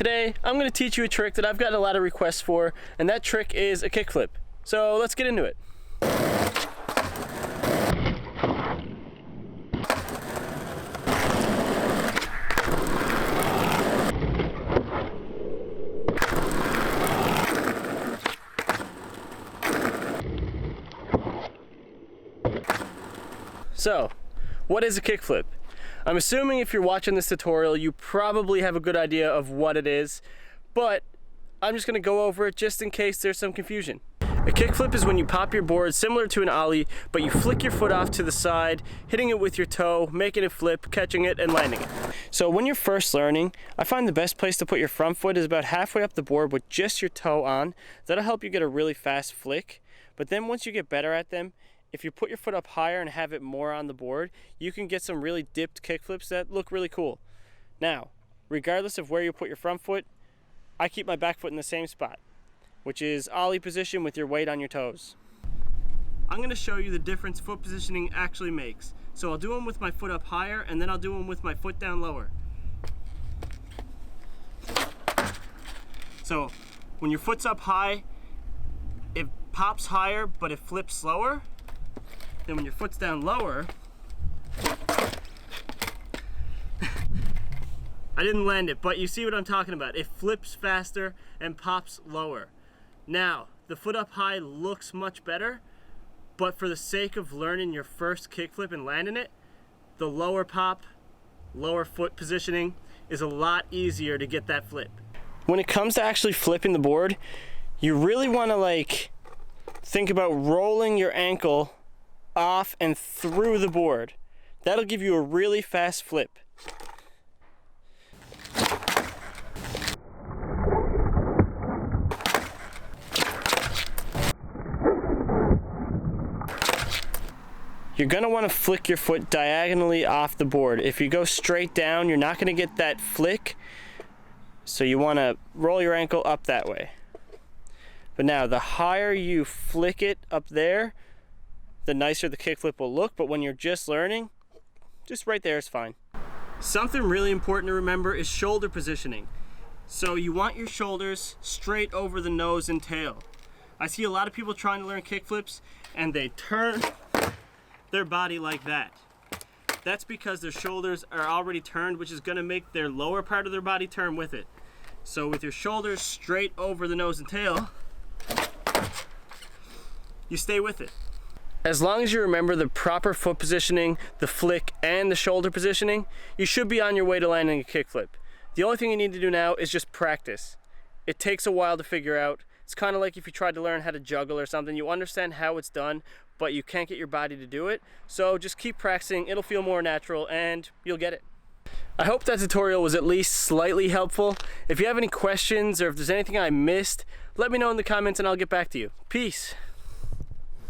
Today, I'm going to teach you a trick that I've gotten a lot of requests for, and that trick is a kickflip. So let's get into it. So, what is a kickflip? I'm assuming if you're watching this tutorial, you probably have a good idea of what it is, but I'm just gonna go over it just in case there's some confusion. A kickflip is when you pop your board similar to an ollie, but you flick your foot off to the side, hitting it with your toe, making it flip, catching it, and landing it. So when you're first learning, I find the best place to put your front foot is about halfway up the board with just your toe on. That'll help you get a really fast flick, but then once you get better at them, if you put your foot up higher and have it more on the board, you can get some really dipped kickflips that look really cool. Now, regardless of where you put your front foot, I keep my back foot in the same spot, which is ollie position with your weight on your toes. I'm going to show you the difference foot positioning actually makes. So I'll do them with my foot up higher, and then I'll do them with my foot down lower. So when your foot's up high, it pops higher, but it flips slower. Then when your foot's down lower, I didn't land it, but you see what I'm talking about. It flips faster and pops lower. Now, the foot up high looks much better, but for the sake of learning your first kickflip and landing it, the lower pop, lower foot positioning is a lot easier to get that flip. When it comes to actually flipping the board, you really want to think about rolling your ankle off and through the board. That'll give you a really fast flip. You're going to want to flick your foot diagonally off the board. If you go straight down, you're not going to get that flick. So you want to roll your ankle up that way. But now, the higher you flick it up there, the nicer the kickflip will look, but when you're just learning, just right there is fine. Something really important to remember is shoulder positioning. So you want your shoulders straight over the nose and tail. I see a lot of people trying to learn kickflips and they turn their body like that. That's because their shoulders are already turned, which is going to make their lower part of their body turn with it. So with your shoulders straight over the nose and tail, you stay with it. As long as you remember the proper foot positioning, the flick, and the shoulder positioning, you should be on your way to landing a kickflip. The only thing you need to do now is just practice. It takes a while to figure out. It's kind of like if you tried to learn how to juggle or something. You understand how it's done, but you can't get your body to do it. So just keep practicing. It'll feel more natural and you'll get it. I hope that tutorial was at least slightly helpful. If you have any questions or if there's anything I missed, let me know in the comments and I'll get back to you. Peace.